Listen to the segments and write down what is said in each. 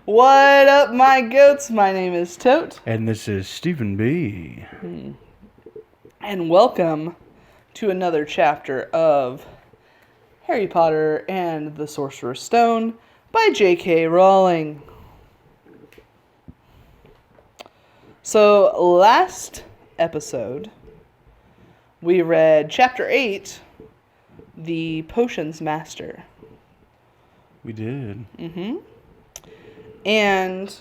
What up, my goats? My name is Tote. And this is Stephen B. And welcome to another chapter of Harry Potter and the Sorcerer's Stone by J.K. Rowling. So, last episode, we read Chapter 8, The Potions Master. We did. And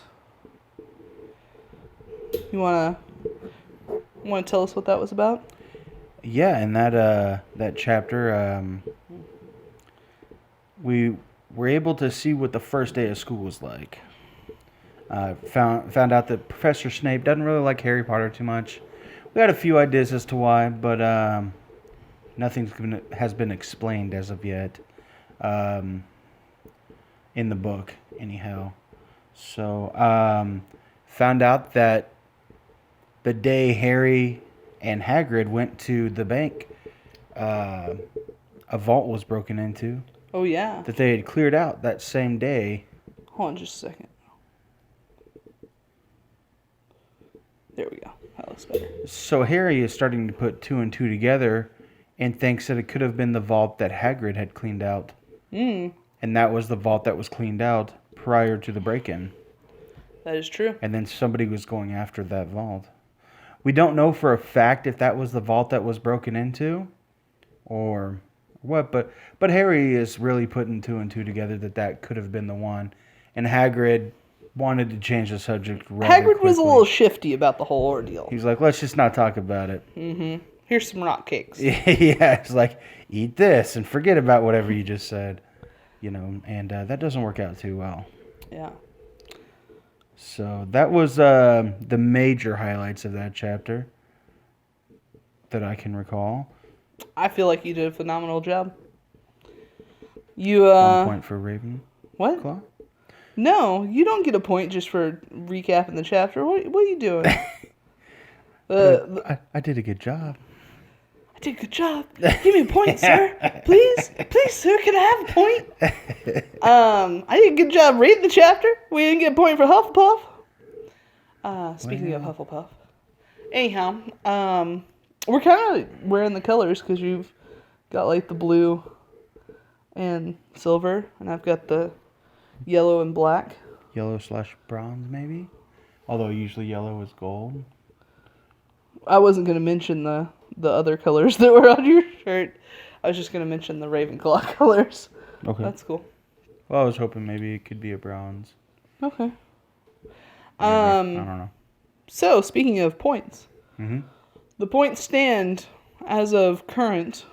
you wanna tell us what that was about? Yeah, in that chapter, we were able to see what the first day of school was like. Found out that Professor Snape doesn't really like Harry Potter too much. We had a few ideas as to why, but nothing has been explained as of yet. In the book, anyhow. So, found out that the day Harry and Hagrid went to the bank, a vault was broken into. Oh, yeah. That they had cleared out that same day. Hold on just a second. There we go. That looks better. So Harry is starting to put two and two together and thinks that it could have been the vault that Hagrid had cleaned out. And that was the vault that was cleaned out prior to the break-in. That is true. And then somebody was going after that vault. We don't know for a fact if that was the vault that was broken into or what, but Harry is really putting two and two together that could have been the one. And Hagrid wanted to change the subject rather Hagrid quickly. was a little shifty about the whole ordeal. He's like, let's just not talk about it. Here's some rock cakes. Yeah, it's like, eat this and forget about whatever you just said. You know, and that doesn't work out too well. Yeah. So that was the major highlights of that chapter that I can recall. I feel like you did a phenomenal job. You, 1 point for Ravenclaw. What? No, you don't get a point just for recapping the chapter. What are you doing? I did a good job. I did a good job. Give me a point, sir. Please, sir, can I have a point? I did a good job reading the chapter. We didn't get a point for Hufflepuff. Speaking of Hufflepuff. Anyhow, we're kind of wearing the colors because you've got like the blue and silver, and I've got the yellow and black. Yellow/bronze, maybe? Although usually yellow is gold. I wasn't going to mention the other colors that were on your shirt. I was just going to mention the Ravenclaw colors. Okay. That's cool. Well, I was hoping maybe it could be a bronze. Okay. I don't know. So, speaking of points, Mm-hmm. the point stand as of current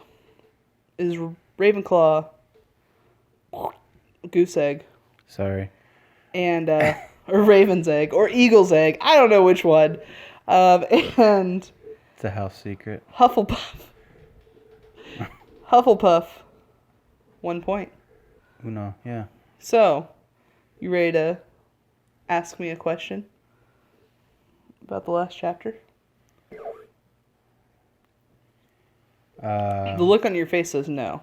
is Ravenclaw, Goose Egg, Sorry. and or Raven's Egg, or Eagle's Egg. I don't know which one. And It's a house secret. Hufflepuff. Hufflepuff, 1 point. Uno, yeah. So, you ready to ask me a question about the last chapter? The look on your face says no.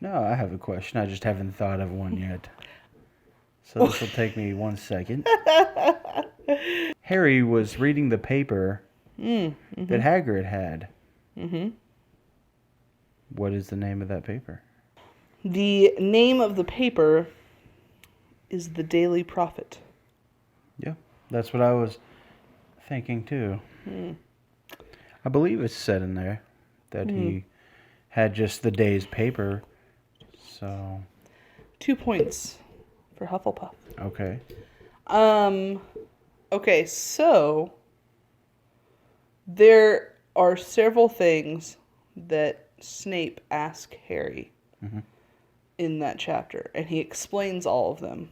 No, I have a question. I just haven't thought of one yet. So this will take me 1 second. Harry was reading the paper that Hagrid had. What is the name of that paper? The name of the paper is the Daily Prophet. Yeah, that's what I was thinking too. I believe it's said in there that he had just the day's paper. So 2 points for Hufflepuff. okay. Okay, so there are several things that Snape asked Harry in that chapter, and he explains all of them.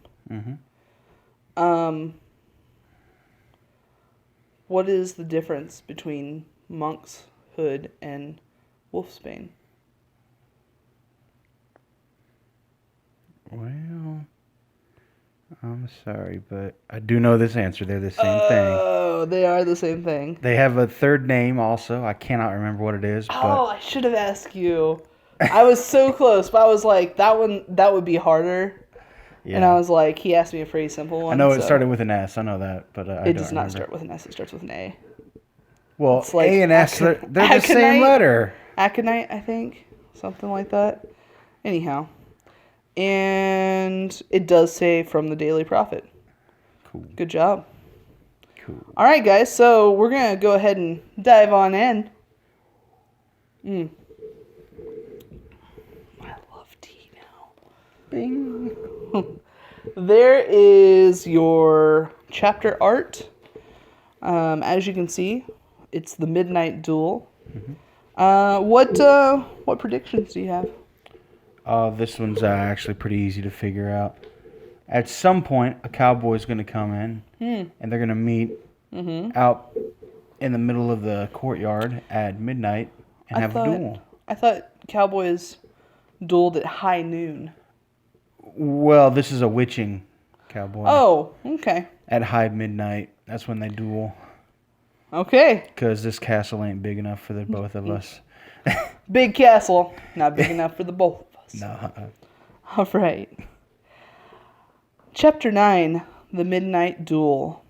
What is the difference between Monk's Hood and Wolfsbane? Well, I'm sorry, but I do know this answer. They're the same thing. Oh, they are the same thing. They have a third name also. I cannot remember what it is. Oh, I should have asked you. I was so close, but I was like, that would be harder. Yeah. And I was like, he asked me a pretty simple one. I know it so started with an S. I know that, but I It don't does not remember. start with an S. It starts with an A. Well, It's like A and S, they're the same letter. Aconite, I think. Something like that. Anyhow. And it does say from the Daily Prophet. Cool. Good job. Cool. All right, guys. So we're going to go ahead and dive on in. I love tea now. Bing. There is your chapter art. As you can see, it's the Midnight Duel. What predictions do you have? This one's actually pretty easy to figure out. At some point, a cowboy's going to come in, and they're going to meet out in the middle of the courtyard at midnight and have a duel. I thought cowboys dueled at high noon. Well, this is a witching cowboy. Oh, okay. At high midnight, that's when they duel. Okay. Because this castle ain't big enough for the both of us. Big castle, not big enough for the both of us. No. All right. Chapter 9, The Midnight Duel.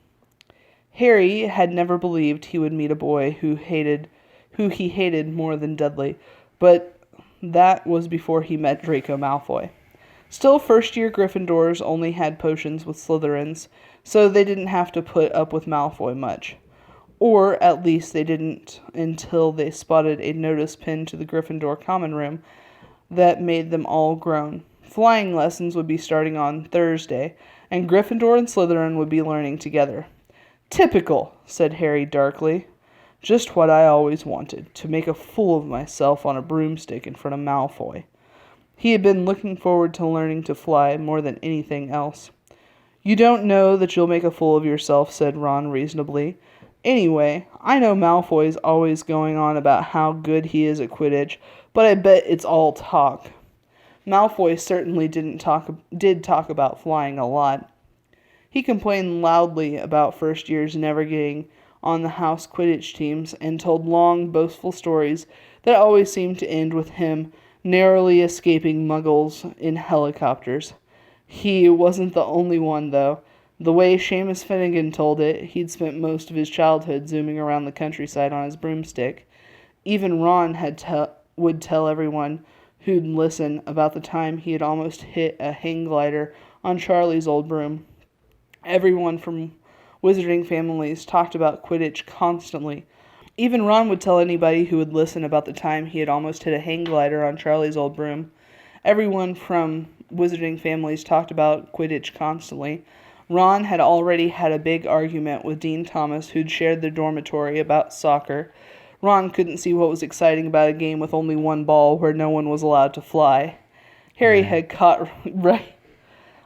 Harry had never believed he would meet a boy who he hated more than Dudley, but that was before he met Draco Malfoy. Still, first-year Gryffindors only had potions with Slytherins, so they didn't have to put up with Malfoy much. Or, at least, they didn't until they spotted a notice pinned to the Gryffindor common room that made them all groan. Flying lessons would be starting on Thursday, and Gryffindor and Slytherin would be learning together. "Typical," said Harry darkly. "Just what I always wanted, to make a fool of myself on a broomstick in front of Malfoy." He had been looking forward to learning to fly more than anything else. "You don't know that you'll make a fool of yourself," said Ron reasonably. "Anyway, I know Malfoy's always going on about how good he is at Quidditch, but I bet it's all talk." Malfoy certainly did talk about flying a lot. He complained loudly about first years never getting on the house Quidditch teams and told long, boastful stories that always seemed to end with him narrowly escaping muggles in helicopters. He wasn't the only one, though. The way Seamus Finnegan told it, he'd spent most of his childhood zooming around the countryside on his broomstick. Even Ron would tell everyone who'd listen about the time he had almost hit a hang glider on Charlie's old broom. Everyone from wizarding families talked about Quidditch constantly. Even Ron would tell anybody who would listen about the time he had almost hit a hang glider on Charlie's old broom. Everyone from wizarding families talked about Quidditch constantly. Ron had already had a big argument with Dean Thomas, who'd shared the dormitory, about soccer. Ron couldn't see what was exciting about a game with only one ball where no one was allowed to fly. Harry had caught... Right.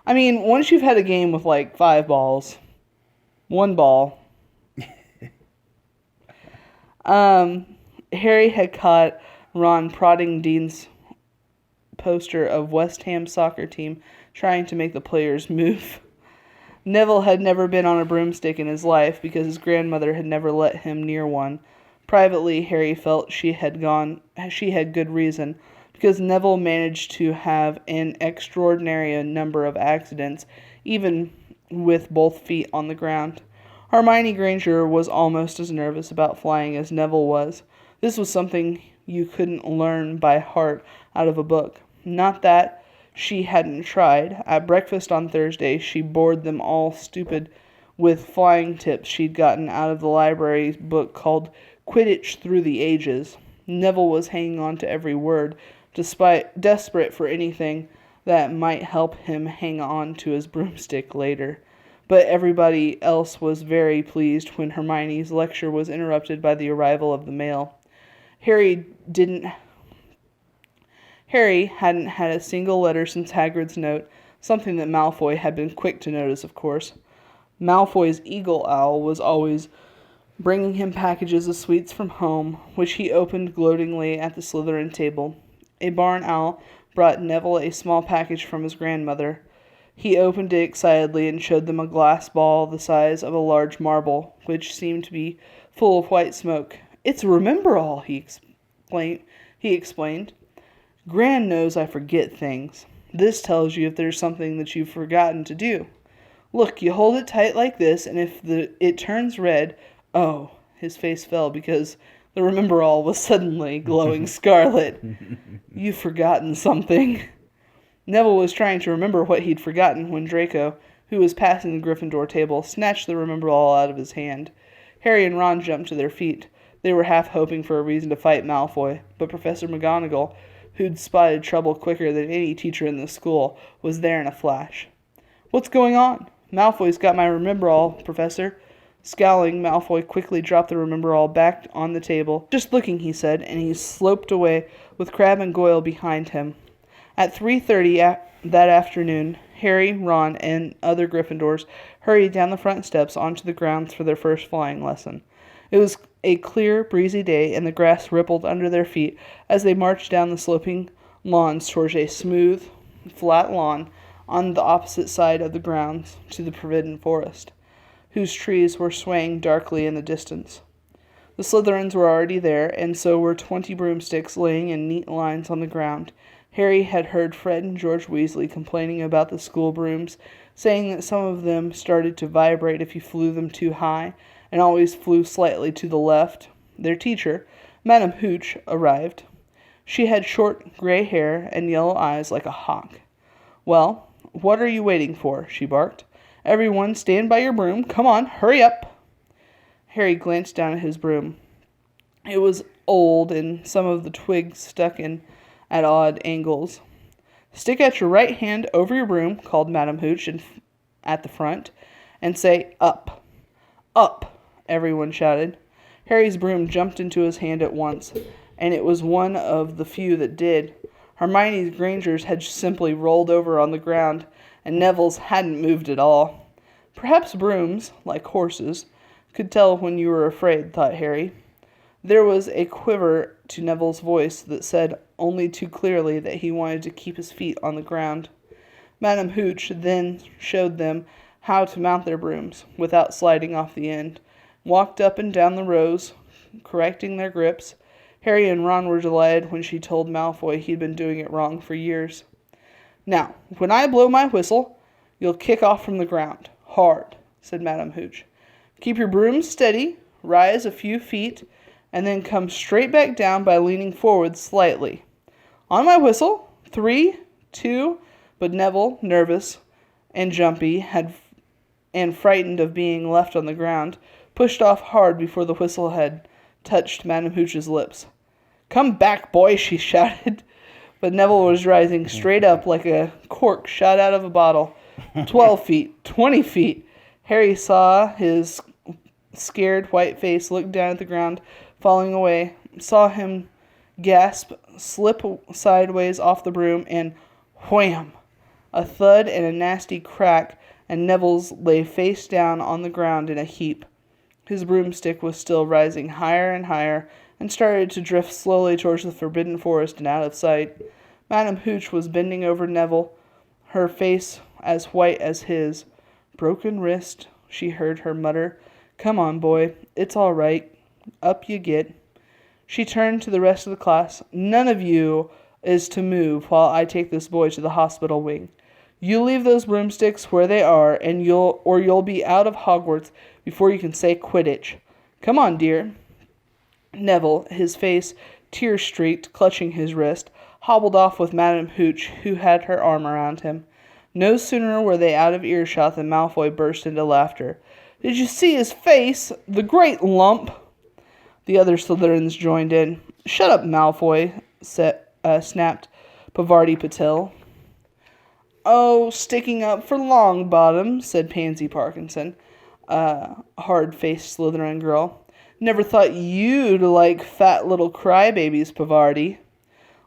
I mean, once you've had a game with like 5 balls, one ball... Harry had caught Ron prodding Dean's poster of West Ham soccer team, trying to make the players move. Neville had never been on a broomstick in his life because his grandmother had never let him near one. Privately, Harry felt she had good reason, because Neville managed to have an extraordinary number of accidents, even with both feet on the ground. Hermione Granger was almost as nervous about flying as Neville was. This was something you couldn't learn by heart out of a book. Not that she hadn't tried. At breakfast on Thursday, she bored them all stupid with flying tips she'd gotten out of the library book called Quidditch Through the Ages. Neville was hanging on to every word, desperate for anything that might help him hang on to his broomstick later. But everybody else was very pleased when Hermione's lecture was interrupted by the arrival of the mail. Harry hadn't had a single letter since Hagrid's note, something that Malfoy had been quick to notice, of course. Malfoy's eagle owl was always bringing him packages of sweets from home, which he opened gloatingly at the Slytherin table. A barn owl brought Neville a small package from his grandmother. He opened it excitedly and showed them a glass ball the size of a large marble, which seemed to be full of white smoke. "It's a remember-all," he explained. "Gran knows I forget things." This tells you if there's something that you've forgotten to do. Look, you hold it tight like this, and if it turns red, oh, his face fell because the Remember-All was suddenly glowing scarlet. You've forgotten something. Neville was trying to remember what he'd forgotten when Draco, who was passing the Gryffindor table, snatched the Remember-All out of his hand. Harry and Ron jumped to their feet. They were half hoping for a reason to fight Malfoy, but Professor McGonagall, who'd spotted trouble quicker than any teacher in the school, was there in a flash. What's going on? Malfoy's got my Remember-All, Professor. Scowling, Malfoy quickly dropped the Remember-All back on the table. Just looking, he said, and he sloped away with Crabbe and Goyle behind him. At 3:30 that afternoon, Harry, Ron, and other Gryffindors hurried down the front steps onto the grounds for their first flying lesson. It was a clear, breezy day, and the grass rippled under their feet as they marched down the sloping lawns towards a smooth, flat lawn on the opposite side of the grounds to the Forbidden Forest, whose trees were swaying darkly in the distance. The Slytherins were already there, and so were 20 broomsticks laying in neat lines on the ground. Harry had heard Fred and George Weasley complaining about the school brooms, saying that some of them started to vibrate if you flew them too high, and always flew slightly to the left. Their teacher, Madame Hooch, arrived. She had short gray hair and yellow eyes like a hawk. "Well, what are you waiting for?" she barked. "Everyone stand by your broom. Come on, hurry up." Harry glanced down at his broom. It was old, and some of the twigs stuck in at odd angles. "Stick out your right hand over your broom," called Madame Hooch at the front, "and say, 'Up.'" "Up!" everyone shouted. Harry's broom jumped into his hand at once, and it was one of the few that did. Hermione Granger's had simply rolled over on the ground, and Neville's hadn't moved at all. Perhaps brooms, like horses, could tell when you were afraid, thought Harry. There was a quiver to Neville's voice that said only too clearly that he wanted to keep his feet on the ground. Madame Hooch then showed them how to mount their brooms, without sliding off the end, walked up and down the rows, correcting their grips. Harry and Ron were delighted when she told Malfoy he'd been doing it wrong for years. "Now, when I blow my whistle, you'll kick off from the ground. Hard," said Madame Hooch. "Keep your brooms steady, rise a few feet, and then come straight back down by leaning forward slightly. On my whistle, 3, 2, but Neville, nervous and jumpy, and frightened of being left on the ground, pushed off hard before the whistle had touched Madame Hooch's lips. "Come back, boy," she shouted. But Neville was rising straight up like a cork shot out of a bottle. 12 feet, 20 feet. Harry saw his scared white face look down at the ground, falling away, saw him gasp, slip sideways off the broom, and wham! A thud and a nasty crack, and Neville's lay face down on the ground in a heap. His broomstick was still rising higher and higher, and started to drift slowly towards the Forbidden Forest and out of sight. Madame Hooch was bending over Neville, her face as white as his. "Broken wrist," she heard her mutter. "Come on, boy. It's all right. Up you get." She turned to the rest of the class. "None of you is to move while I take this boy to the hospital wing. You leave those broomsticks where they are, and you'll be out of Hogwarts before you can say Quidditch. Come on, dear." Neville, his face tear-streaked, clutching his wrist, hobbled off with Madame Hooch, who had her arm around him. No sooner were they out of earshot than Malfoy burst into laughter. "Did you see his face? The great lump!" The other Slytherins joined in. "Shut up, Malfoy," snapped Pavarti Patil. "Oh, sticking up for Longbottom," said Pansy Parkinson, a hard-faced Slytherin girl. "Never thought you'd like fat little crybabies, Pavarti."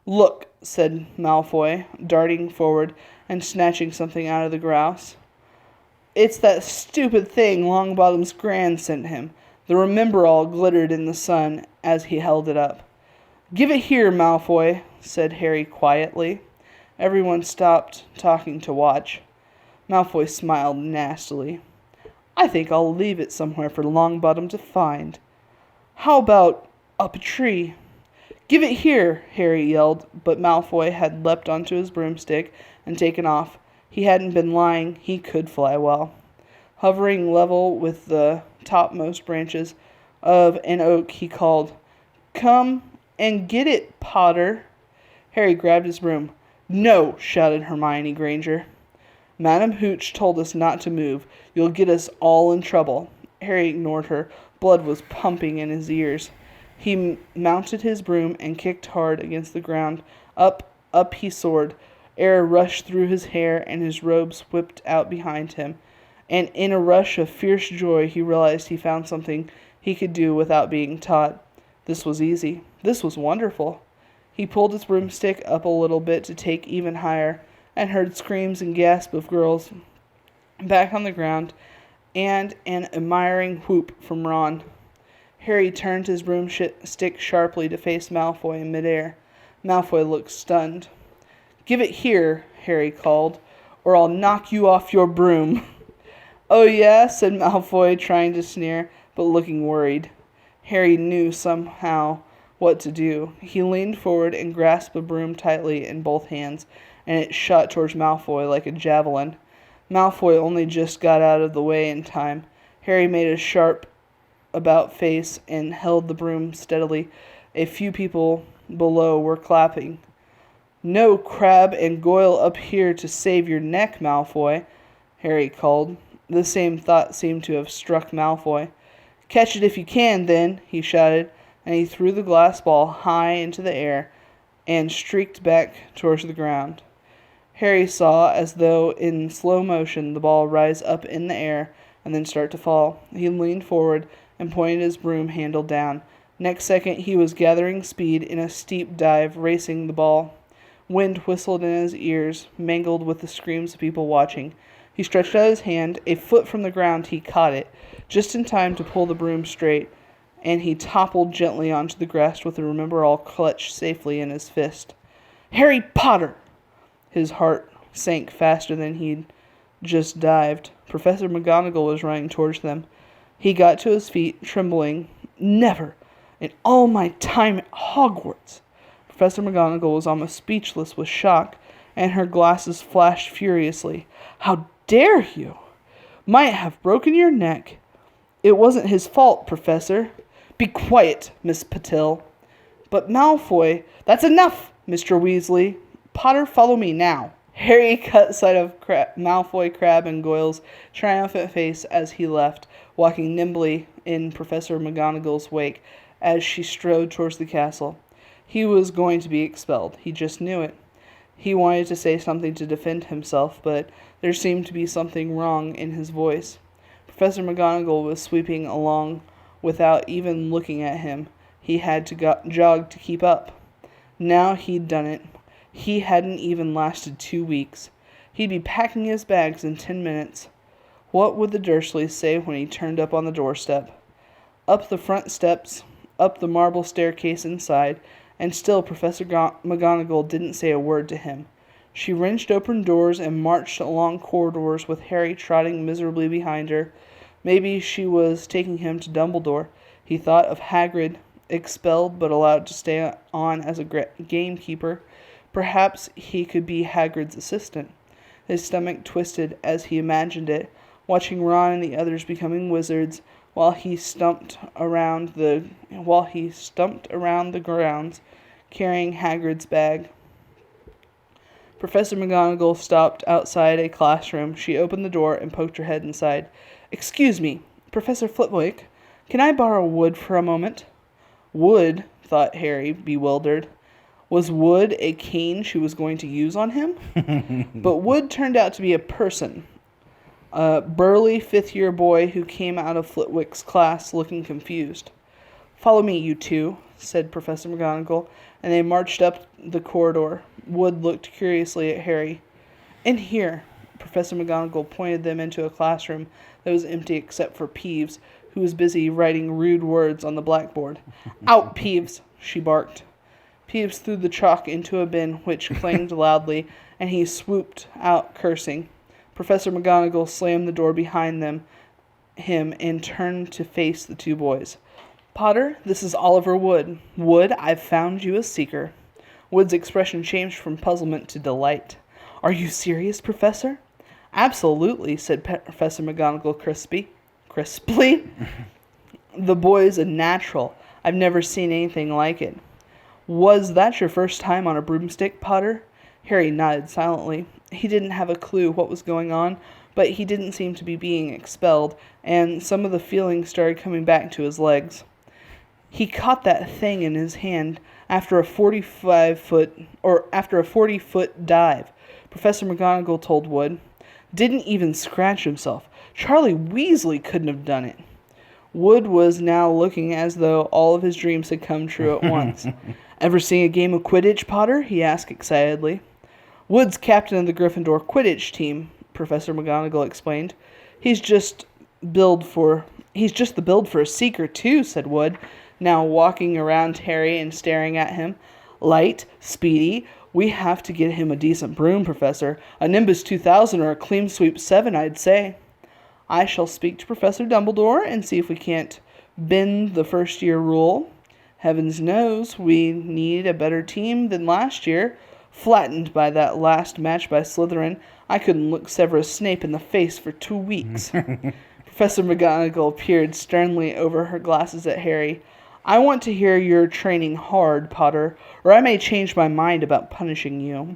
"Look," said Malfoy, darting forward and snatching something out of the grouse. "It's that stupid thing Longbottom's Gran sent him." The Remember-All glittered in the sun as he held it up. "Give it here, Malfoy," said Harry quietly. Everyone stopped talking to watch. Malfoy smiled nastily. "I think I'll leave it somewhere for Longbottom to find. How about up a tree?" Give it here, Harry yelled, but Malfoy had leapt onto his broomstick and taken off. He hadn't been lying. He could fly well. Hovering level with the topmost branches of an oak, he called, "Come and get it, Potter." Harry grabbed his broom. "No," shouted Hermione Granger. "Madam Hooch told us not to move. You'll get us all in trouble." Harry ignored her. Blood was pumping in his ears. He mounted his broom and kicked hard against the ground. Up he soared. Air rushed through his hair and his robes whipped out behind him. And in a rush of fierce joy he realized he found something he could do without being taught. This was easy. This was wonderful. He pulled his broomstick up a little bit to take even higher, and heard screams and gasps of girls back on the ground, and an admiring whoop from Ron. Harry turned his broomstick sharply to face Malfoy in midair. Malfoy looked stunned. "Give it here," Harry called, "or I'll knock you off your broom." "Oh yeah," said Malfoy, trying to sneer, but looking worried. Harry knew somehow what to do. He leaned forward and grasped the broom tightly in both hands, and it shot towards Malfoy like a javelin. Malfoy only just got out of the way in time. Harry made a sharp about face and held the broom steadily. A few people below were clapping. "No Crabbe and Goyle up here to save your neck, Malfoy," Harry called. The same thought seemed to have struck Malfoy. "Catch it if you can, then," he shouted, and he threw the glass ball high into the air and streaked back towards the ground. Harry saw, as though in slow motion, the ball rise up in the air and then start to fall. He leaned forward and pointed his broom handle down. Next second, he was gathering speed in a steep dive, racing the ball. Wind whistled in his ears, mingled with the screams of people watching. He stretched out his hand. A foot from the ground, he caught it, just in time to pull the broom straight, and he toppled gently onto the grass with the Remember-All clutched safely in his fist. "Harry Potter!" His heart sank faster than he'd just dived. Professor McGonagall was running towards them. He got to his feet, trembling. "Never in all my time at Hogwarts!" Professor McGonagall was almost speechless with shock, and her glasses flashed furiously. "How dare you? Might have broken your neck. It wasn't his fault, Professor." "Be quiet, Miss Patil." "But Malfoy—" "That's enough, Mr. Weasley. Potter, follow me now." Harry caught sight of Malfoy, Crabbe, and Goyle's triumphant face as he left, walking nimbly in Professor McGonagall's wake as she strode towards the castle. He was going to be expelled. He just knew it. He wanted to say something to defend himself, but there seemed to be something wrong in his voice. Professor McGonagall was sweeping along without even looking at him. He had to jog to keep up. Now he'd done it. He hadn't even lasted 2 weeks. He'd be packing his bags in 10 minutes. What would the Dursleys say when he turned up on the doorstep? Up the front steps, up the marble staircase inside, and still Professor McGonagall didn't say a word to him. She wrenched open doors and marched along corridors with Harry trotting miserably behind her. Maybe she was taking him to Dumbledore. He thought of Hagrid, expelled but allowed to stay on as a gamekeeper. Perhaps he could be Hagrid's assistant. His stomach twisted as he imagined it, watching Ron and the others becoming wizards while he stumped around the grounds, carrying Hagrid's bag. Professor McGonagall stopped outside a classroom. She opened the door and poked her head inside. "Excuse me, Professor Flitwick, can I borrow wood for a moment?" Wood, thought Harry, bewildered. Was wood a cane she was going to use on him? But wood turned out to be a person. A burly fifth-year boy who came out of Flitwick's class looking confused. "Follow me, you two," said Professor McGonagall, and they marched up the corridor. Wood looked curiously at Harry. "In here." Professor McGonagall pointed them into a classroom that was empty except for Peeves, who was busy writing rude words on the blackboard. "Out, Peeves!" she barked. Peeves threw the chalk into a bin, which clanged loudly, and he swooped out, cursing. Professor McGonagall slammed the door behind him and turned to face the two boys. Potter, this is Oliver Wood. Wood, I've found you a seeker. Wood's expression changed from puzzlement to delight. Are you serious, Professor? Absolutely, said Professor McGonagall crisply. The boy's a natural. I've never seen anything like it. Was that your first time on a broomstick, Potter? Harry nodded silently. He didn't have a clue what was going on, but he didn't seem to be being expelled, and some of the feeling started coming back to his legs. He caught that thing in his hand after a 40-foot dive, Professor McGonagall told Wood. Didn't even scratch himself. Charlie Weasley couldn't have done it. Wood was now looking as though all of his dreams had come true at once. Ever seen a game of Quidditch, Potter? He asked excitedly. Wood's captain of the Gryffindor Quidditch team, Professor McGonagall explained. He's just the build for a seeker too, said Wood, now walking around Harry and staring at him. Light, speedy. We have to get him a decent broom, Professor. A Nimbus 2000 or a Clean Sweep 7, I'd say. I shall speak to Professor Dumbledore and see if we can't bend the first-year rule. Heavens knows we need a better team than last year. Flattened by that last match by Slytherin, I couldn't look Severus Snape in the face for 2 weeks. Professor McGonagall peered sternly over her glasses at Harry. I want to hear you're training hard, Potter, or I may change my mind about punishing you.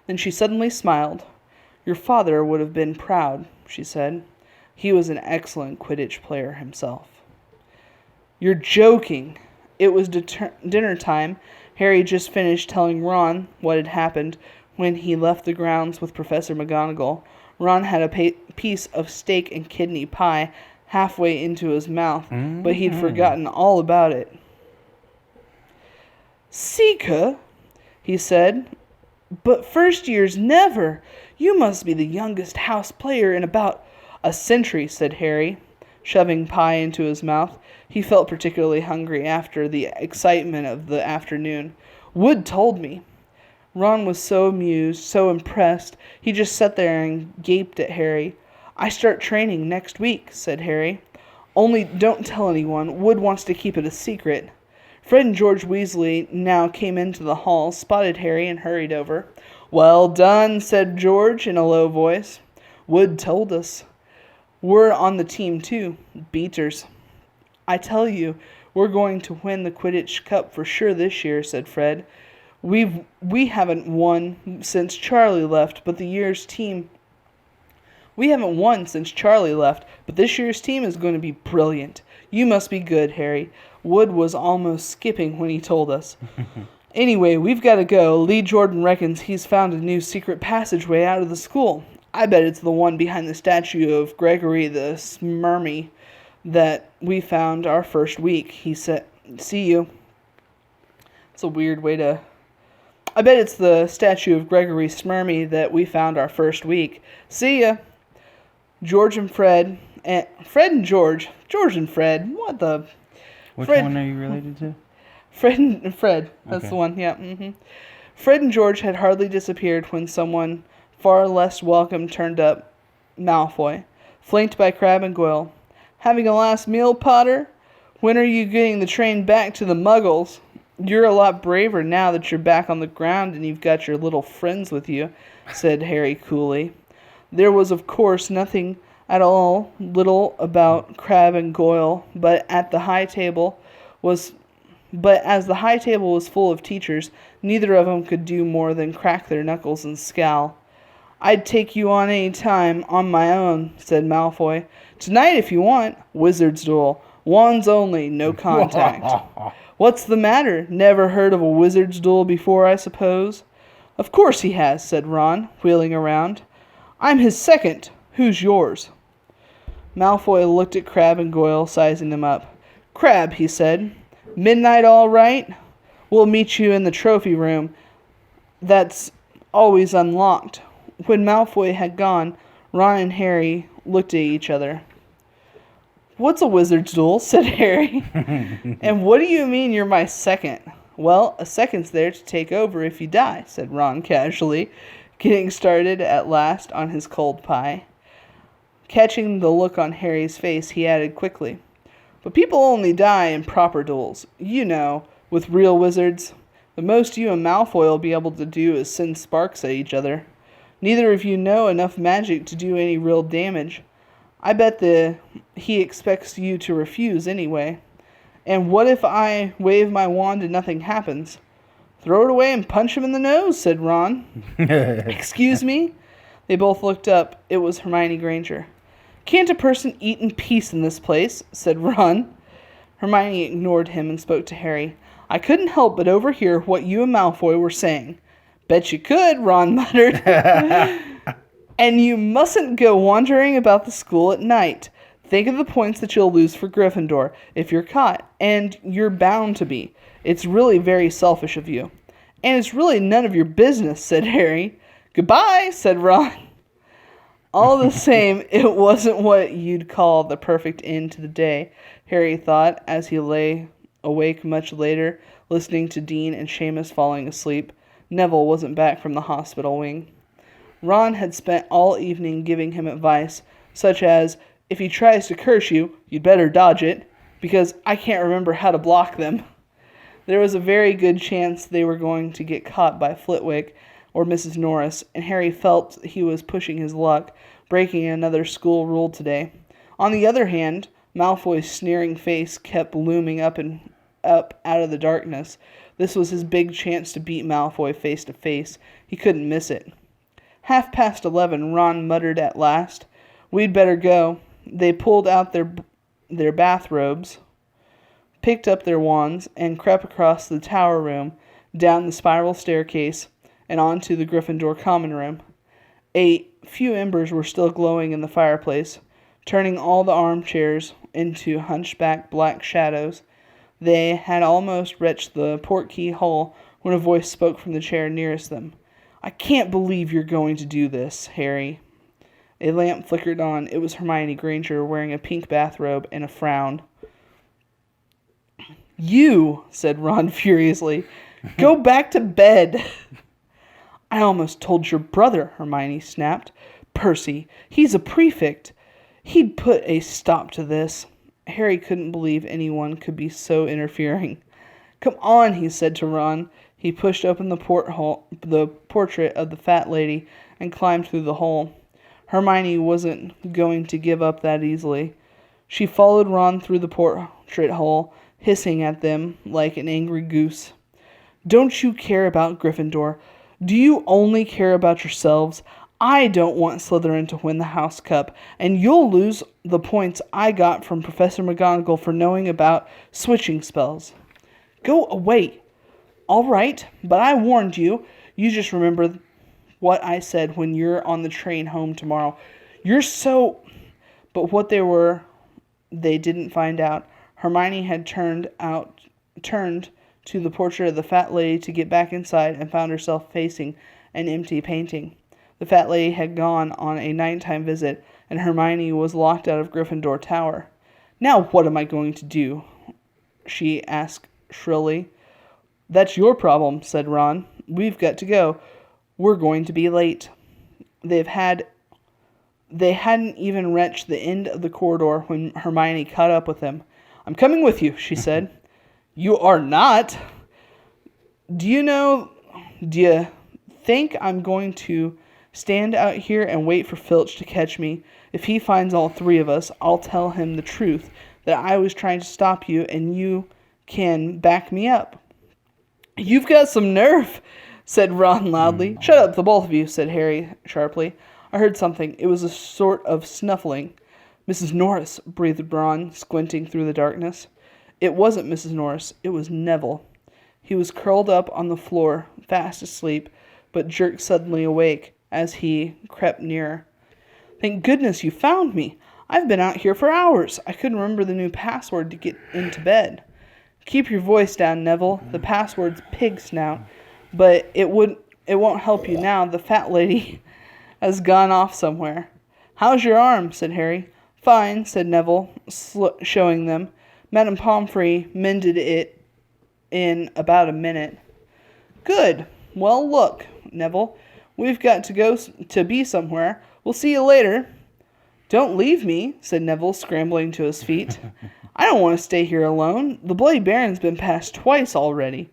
Then she suddenly smiled. Your father would have been proud, she said. He was an excellent Quidditch player himself. You're joking. It was dinner time. Harry just finished telling Ron what had happened when he left the grounds with Professor McGonagall. Ron had a piece of steak and kidney pie halfway into his mouth, but he'd forgotten all about it. Seeker, he said, but first years never. You must be the youngest house player in about a century, said Harry, shoving pie into his mouth. He felt particularly hungry after the excitement of the afternoon. Wood told me. Ron was so amused, so impressed, he just sat there and gaped at Harry. I start training next week, said Harry. Only don't tell anyone. Wood wants to keep it a secret. Fred and George Weasley now came into the hall, spotted Harry, and hurried over. Well done, said George in a low voice. Wood told us. We're on the team too. Beaters. I tell you, we're going to win the Quidditch Cup for sure this year, said Fred. We haven't won since Charlie left, but this year's team is going to be brilliant. You must be good, Harry. Wood was almost skipping when he told us. Anyway, we've got to go. Lee Jordan reckons he's found a new secret passageway out of the school. I bet it's the one behind the statue of Gregory the Smirmy that we found our first week. He said, see you. It's a weird way to... I bet it's the statue of Gregory Smirmy that we found our first week. See ya. George and Fred and George and Fred. What the? Which one are you related to? Fred. That's okay. The one. Yeah. Mm-hmm. Fred and George had hardly disappeared when someone far less welcome turned up. Malfoy, flanked by Crabbe and Goyle. Having a last meal, Potter? When are you getting the train back to the Muggles? You're a lot braver now that you're back on the ground and you've got your little friends with you, said Harry coolly. There was, of course, nothing at all little about Crabbe and Goyle, but as the high table was full of teachers, neither of them could do more than crack their knuckles and scowl. I'd take you on any time on my own, said Malfoy. Tonight, if you want. Wizard's duel. Wands only, no contact. What's the matter? Never heard of a wizard's duel before, I suppose? Of course he has, said Ron, wheeling around. I'm his second. Who's yours? Malfoy looked at Crabbe and Goyle, sizing them up. Crabbe, he said. Midnight all right? We'll meet you in the trophy room. That's always unlocked. When Malfoy had gone, Ron and Harry looked at each other. What's a wizard's duel? Said Harry. And what do you mean you're my second? Well, a second's there to take over if you die, said Ron casually, getting started at last on his cold pie. Catching the look on Harry's face, he added quickly, But people only die in proper duels. You know, with real wizards. The most you and Malfoy will be able to do is send sparks at each other. Neither of you know enough magic to do any real damage. I bet he expects you to refuse anyway. And what if I wave my wand and nothing happens? Throw it away and punch him in the nose, said Ron. Excuse me? They both looked up. It was Hermione Granger. Can't a person eat in peace in this place? Said Ron. Hermione ignored him and spoke to Harry. I couldn't help but overhear what you and Malfoy were saying. Bet you could, Ron muttered. And you mustn't go wandering about the school at night. Think of the points that you'll lose for Gryffindor if you're caught, and you're bound to be. It's really very selfish of you. And it's really none of your business, said Harry. Goodbye, said Ron. All the same, it wasn't what you'd call the perfect end to the day, Harry thought as he lay awake much later, listening to Dean and Seamus falling asleep. Neville wasn't back from the hospital wing. Ron had spent all evening giving him advice, such as, if he tries to curse you, you'd better dodge it, because I can't remember how to block them. There was a very good chance they were going to get caught by Flitwick or Mrs. Norris, and Harry felt he was pushing his luck, breaking another school rule today. On the other hand, Malfoy's sneering face kept looming up out of the darkness. This was his big chance to beat Malfoy face to face. He couldn't miss it. 11:30, Ron muttered at last. We'd better go. They pulled out their bathrobes, picked up their wands, and crept across the tower room, down the spiral staircase, and onto the Gryffindor common room. A few embers were still glowing in the fireplace, turning all the armchairs into hunchback black shadows. They had almost reached the portkey hole when a voice spoke from the chair nearest them. I can't believe you're going to do this, Harry. A lamp flickered on. It was Hermione Granger, wearing a pink bathrobe and a frown. You, said Ron furiously, go back to bed. I almost told your brother, Hermione snapped. Percy, he's a prefect. He'd put a stop to this. Harry couldn't believe anyone could be so interfering. Come on, he said to Ron. He pushed open the portrait of the fat lady and climbed through the hole. Hermione wasn't going to give up that easily. She followed Ron through the portrait hole, hissing at them like an angry goose. Don't you care about Gryffindor? Do you only care about yourselves? I don't want Slytherin to win the House Cup, and you'll lose the points I got from Professor McGonagall for knowing about switching spells. Go away. All right, but I warned you. You just remember what I said when you're on the train home tomorrow. You're so... But what they were, they didn't find out. Hermione had turned to the portrait of the fat lady to get back inside and found herself facing an empty painting. The fat lady had gone on a nighttime visit, and Hermione was locked out of Gryffindor Tower. Now what am I going to do? She asked shrilly. That's your problem, said Ron. We've got to go. We're going to be late. They hadn't even reached the end of the corridor when Hermione caught up with them. I'm coming with you, she said. You are not. Do you think I'm going to stand out here and wait for Filch to catch me? If he finds all three of us, I'll tell him the truth, that I was trying to stop you and you can back me up. You've got some nerve, said Ron loudly. Shut up, the both of you, said Harry sharply. I heard something. It was a sort of snuffling. Mrs. Norris, breathed Ron, squinting through the darkness. It wasn't Mrs. Norris. It was Neville. He was curled up on the floor, fast asleep, but jerked suddenly awake as he crept nearer. Thank goodness you found me. I've been out here for hours. I couldn't remember the new password to get into bed. Keep your voice down, Neville. The password's pig snout, but it won't help you now. The fat lady has gone off somewhere. How's your arm? Said Harry. Fine, said Neville, showing them. Madame Pomfrey mended it in about a minute. Good. Well, look, Neville, we've got to go to be somewhere. We'll see you later. Don't leave me, said Neville, scrambling to his feet. I don't want to stay here alone. The Bloody Baron's been passed twice already.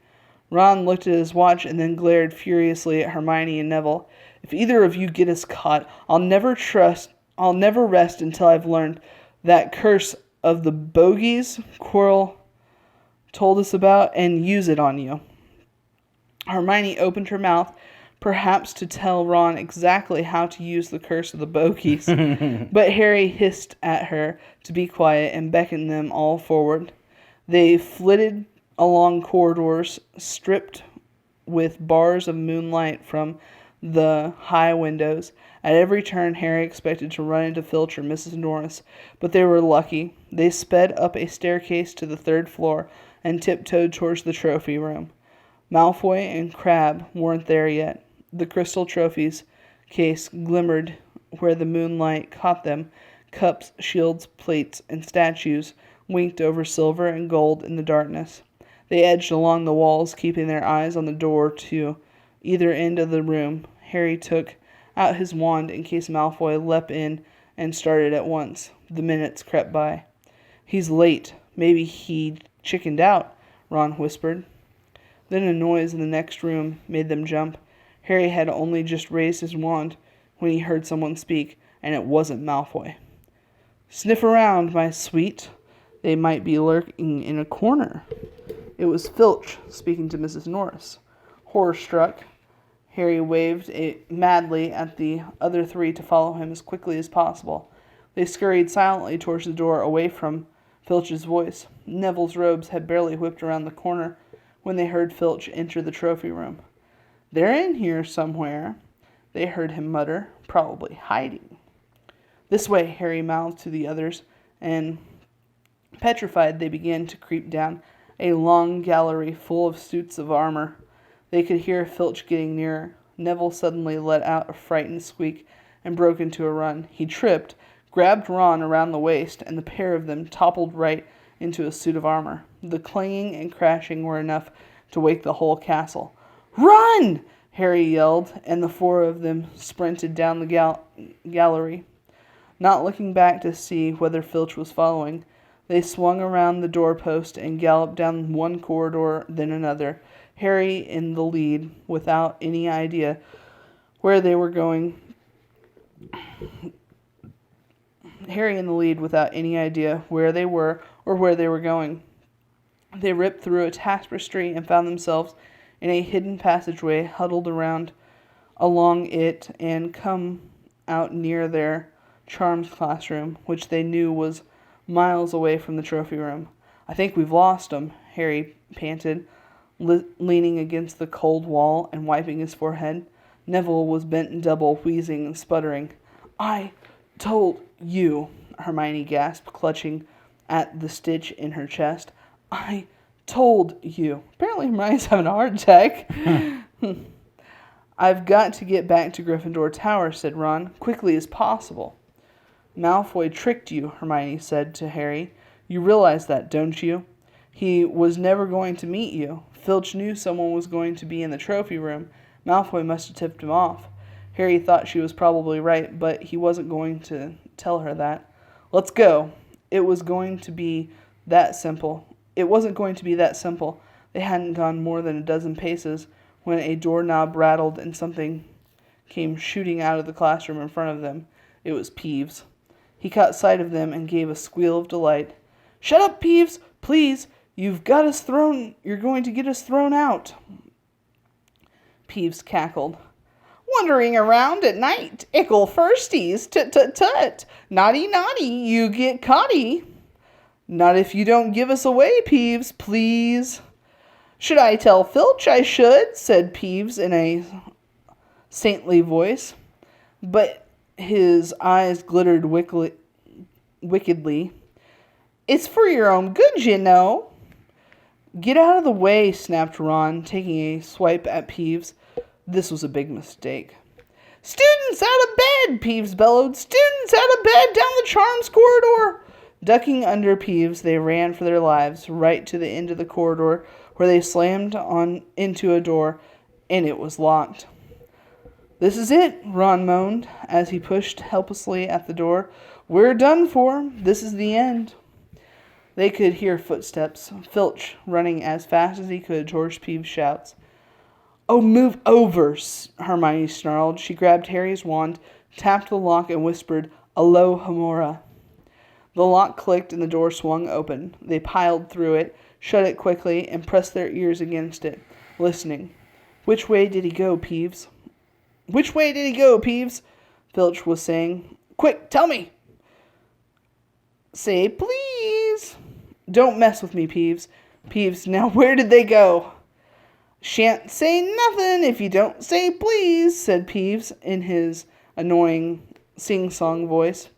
Ron looked at his watch and then glared furiously at Hermione and Neville. If either of you get us caught, I'll never rest until I've learned that curse of the bogies Quirrell told us about and use it on you. Hermione opened her mouth, perhaps to tell Ron exactly how to use the curse of the bogies, but Harry hissed at her to be quiet and beckoned them all forward. They flitted along corridors stripped with bars of moonlight from the high windows. At every turn, Harry expected to run into Filch or Mrs. Norris, but they were lucky. They sped up a staircase to the 3rd floor and tiptoed towards the trophy room. Malfoy and Crabbe weren't there yet. The crystal trophies case glimmered where the moonlight caught them. Cups, shields, plates, and statues winked over silver and gold in the darkness. They edged along the walls, keeping their eyes on the door to either end of the room. Harry took out his wand in case Malfoy leapt in and started at once. The minutes crept by. He's late. Maybe he chickened out, Ron whispered. Then a noise in the next room made them jump. Harry had only just raised his wand when he heard someone speak, and it wasn't Malfoy. Sniff around, my sweet. They might be lurking in a corner. It was Filch speaking to Mrs. Norris. Horror-struck, Harry waved madly at the other 3 to follow him as quickly as possible. They scurried silently towards the door, away from Filch's voice. Neville's robes had barely whipped around the corner when they heard Filch enter the trophy room. They're in here somewhere, they heard him mutter, probably hiding. This way, Harry mouthed to the others, and petrified they began to creep down a long gallery full of suits of armor. They could hear Filch getting nearer. Neville suddenly let out a frightened squeak and broke into a run. He tripped, grabbed Ron around the waist, and the pair of them toppled right into a suit of armor. The clanging and crashing were enough to wake the whole castle. Run! Harry yelled, and the 4 of them sprinted down the gallery. Not looking back to see whether Filch was following, they swung around the doorpost and galloped down one corridor, then another, Harry in the lead without any idea where they were going. Harry in the lead without any idea where they were or where they were going. They ripped through a tapestry and found themselves in a hidden passageway, huddled along it, and come out near their charms classroom, which they knew was miles away from the trophy room. I think we've lost 'em, Harry panted, leaning against the cold wall and wiping his forehead. Neville was bent double, wheezing and sputtering. I told you, Hermione gasped, clutching at the stitch in her chest. I told you. Apparently Hermione's having a heart attack. I've got to get back to Gryffindor Tower, said Ron, quickly as possible. Malfoy tricked you, Hermione said to Harry. You realize that, don't you? He was never going to meet you. Filch knew someone was going to be in the trophy room. Malfoy must have tipped him off. Harry thought she was probably right, but he wasn't going to tell her that. Let's go. It wasn't going to be that simple. They hadn't gone more than a dozen paces when a doorknob rattled and something came shooting out of the classroom in front of them. It was Peeves. He caught sight of them and gave a squeal of delight. Shut up, Peeves! Please! You're going to get us thrown out. Peeves cackled. Wandering around at night, ickle firsties, tut-tut-tut. Naughty, naughty, you get caughty. Not if you don't give us away, Peeves, please. Should I tell Filch I should, said Peeves in a saintly voice. But his eyes glittered wickedly. It's for your own good, you know. Get out of the way, snapped Ron, taking a swipe at Peeves. This was a big mistake. Students out of bed, Peeves bellowed. Students out of bed down the charms corridor. Ducking under Peeves, they ran for their lives, right to the end of the corridor, where they slammed into a door, and it was locked. This is it, Ron moaned, as he pushed helplessly at the door. We're done for. This is the end. They could hear footsteps, Filch running as fast as he could towards Peeves' shouts. "Oh, move over," Hermione snarled. She grabbed Harry's wand, tapped the lock, and whispered, "Alohomora." The lock clicked and the door swung open. They piled through it, shut it quickly, and pressed their ears against it, listening. "Which way did he go, Peeves?" "Which way did he go, Peeves?" Filch was saying. "Quick, tell me." "Say please." "Don't mess with me, Peeves." "Peeves, now where did they go?" "Shan't say nothing if you don't say please," said Peeves in his annoying sing-song voice.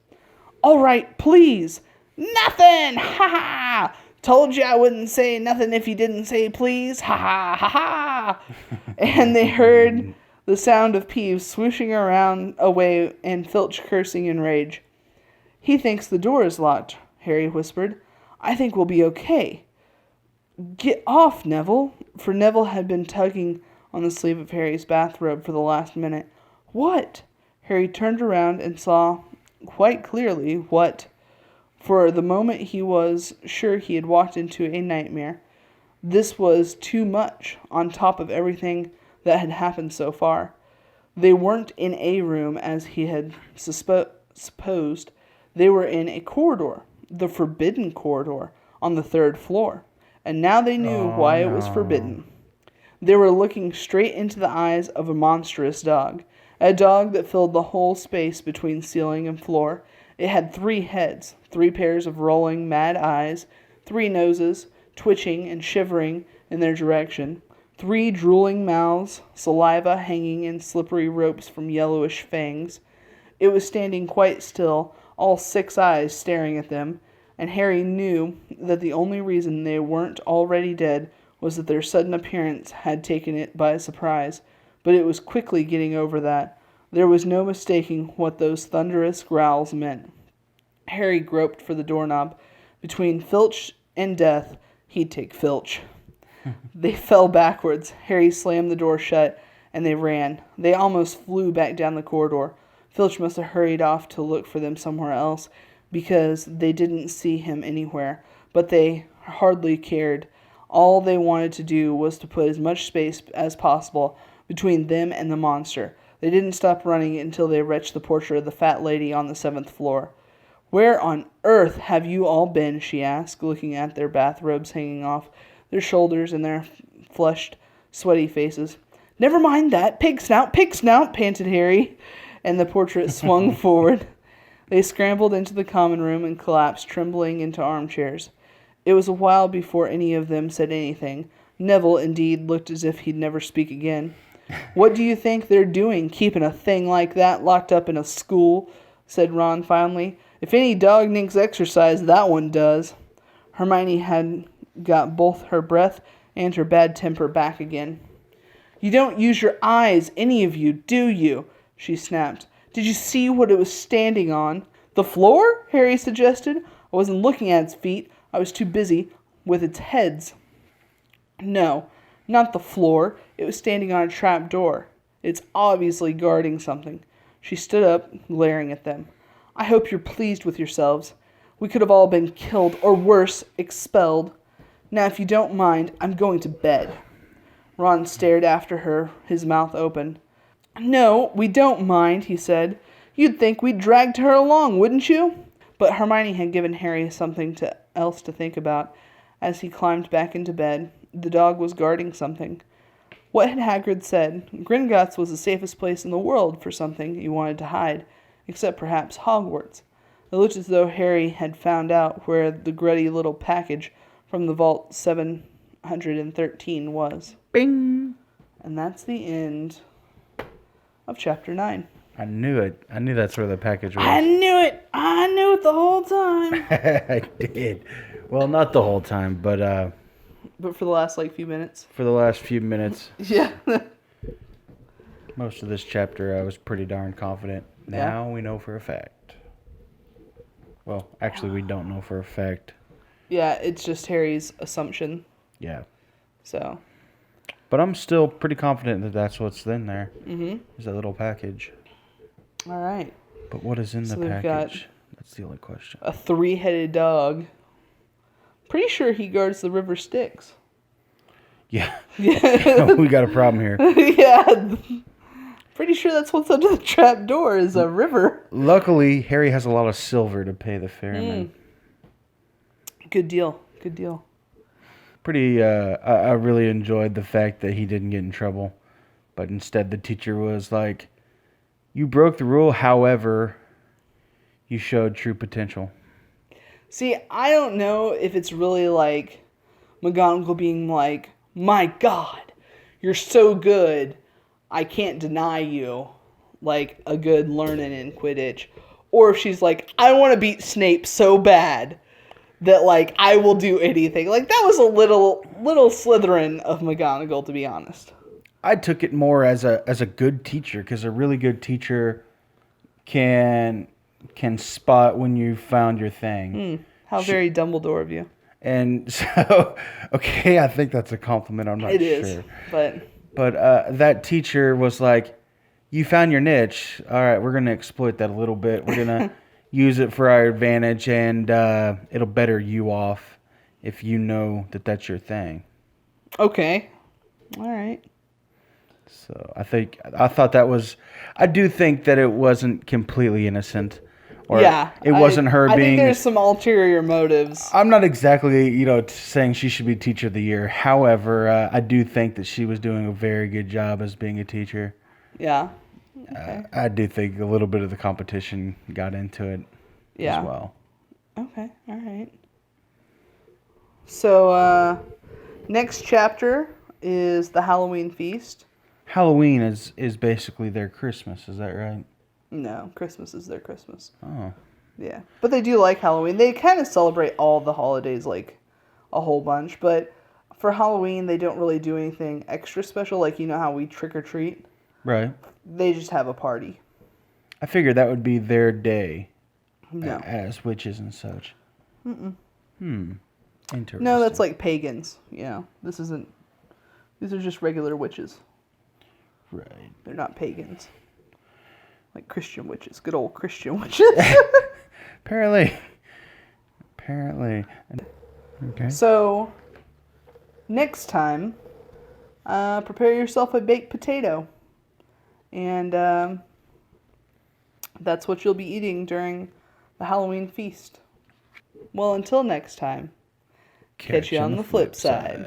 "All right, please." "Nothing! Ha ha! Told you I wouldn't say nothing if you didn't say please. Ha ha ha ha!" And they heard the sound of Peeves swooshing around away and Filch cursing in rage. "He thinks the door is locked," Harry whispered. "I think we'll be okay." "Get off, Neville," for Neville had been tugging on the sleeve of Harry's bathrobe for the last minute. "What?" Harry turned around and saw quite clearly what. For the moment he was sure he had walked into a nightmare. This was too much on top of everything that had happened so far. They weren't in a room as he had supposed. They were in a corridor, the forbidden corridor, on the 3rd floor. And now they knew why it was forbidden. They were looking straight into the eyes of a monstrous dog. A dog that filled the whole space between ceiling and floor. It had 3 heads, 3 pairs of rolling, mad eyes, 3 noses, twitching and shivering in their direction, 3 drooling mouths, saliva hanging in slippery ropes from yellowish fangs. It was standing quite still, all 6 eyes staring at them, and Harry knew that the only reason they weren't already dead was that their sudden appearance had taken it by surprise. But it was quickly getting over that. There was no mistaking what those thunderous growls meant. Harry groped for the doorknob. Between Filch and death, he'd take Filch. They fell backwards. Harry slammed the door shut, and they ran. They almost flew back down the corridor. Filch must have hurried off to look for them somewhere else, because they didn't see him anywhere. But they hardly cared. All they wanted to do was to put as much space as possible between them and the monster. They didn't stop running until they reached the portrait of the fat lady on the 7th floor. "Where on earth have you all been?" she asked, looking at their bathrobes hanging off their shoulders and their flushed, sweaty faces. "Never mind that. Pig snout, panted Harry, and the portrait swung forward. They scrambled into the common room and collapsed, trembling, into armchairs. It was a while before any of them said anything. Neville, indeed, looked as if he'd never speak again. "What do you think they're doing, keeping a thing like that locked up in a school?" said Ron finally. "If any dog needs exercise, that one does." Hermione had got both her breath and her bad temper back again. "You don't use your eyes, any of you, do you?" she snapped. "Did you see what it was standing on?" "The floor?" Harry suggested. "I wasn't looking at its feet. I was too busy with its heads." "No, not the floor. It was standing on a trap door. It's obviously guarding something." She stood up, glaring at them. "I hope you're pleased with yourselves. We could have all been killed, or worse, expelled. Now, if you don't mind, I'm going to bed." Ron stared after her, his mouth open. "No, we don't mind," he said. "You'd think we'd dragged her along, wouldn't you?" But Hermione had given Harry something else to think about. As he climbed back into bed, the dog was guarding something. What had Hagrid said? Gringotts was the safest place in the world for something you wanted to hide, except perhaps Hogwarts. It looked as though Harry had found out where the gruddy little package from the Vault 713 was. Bing! And that's the end of Chapter 9. I knew it. I knew that's where the package was. I knew it! I knew it the whole time! I did. Well, not the whole time, but for the last, few minutes. for the last few minutes. Yeah. Most of this chapter, I was pretty darn confident. Now we know for a fact. Well, actually, we don't know for a fact. Yeah, it's just Harry's assumption. Yeah. So. But I'm still pretty confident that that's what's in there. Mm-hmm. Is that little package. All right. But what is in the they've package? That's the only question. A 3-headed dog Pretty sure he guards the river Styx. Yeah. Yeah. We got a problem here. Yeah. Pretty sure that's what's under the trap door is a river. Luckily, Harry has a lot of silver to pay the ferryman. Good deal. Good deal. I really enjoyed the fact that he didn't get in trouble. But instead the teacher was like, you broke the rule, however, you showed true potential. See, I don't know if it's really like McGonagall being like, my God, you're so good, I can't deny you, like a good learning in Quidditch. Or if she's like, I want to beat Snape so bad that like I will do anything. Like that was a little Slytherin of McGonagall, to be honest. I took it more as a good teacher, because a really good teacher can spot when you found your thing. How very Dumbledore of you. And so, okay, I think that's a compliment. I'm not sure. It is, but that teacher was like, you found your niche. All right, we're going to exploit that a little bit. We're going to use it for our advantage, and it'll better you off if you know that that's your thing. Okay. All right. So I do think that it wasn't completely innocent. Or yeah. It wasn't her being... I think there's some ulterior motives. I'm not exactly, saying she should be Teacher of the Year. However, I do think that she was doing a very good job as being a teacher. Yeah. Okay. I do think a little bit of the competition got into it as well. Okay. All right. So, next chapter is the Halloween feast. Halloween is basically their Christmas, is that right? No, Christmas is their Christmas. Oh. Yeah. But they do like Halloween. They kind of celebrate all the holidays like a whole bunch. But for Halloween, they don't really do anything extra special. Like, you know how we trick or treat? Right. They just have a party. I figured that would be their day. No. As witches and such. Interesting. No, that's like pagans. These are just regular witches. Right. They're not pagans. Like Christian witches. Good old Christian witches. Apparently. Okay. So, next time, prepare yourself a baked potato. And that's what you'll be eating during the Halloween feast. Well, until next time, catch you on the flip side.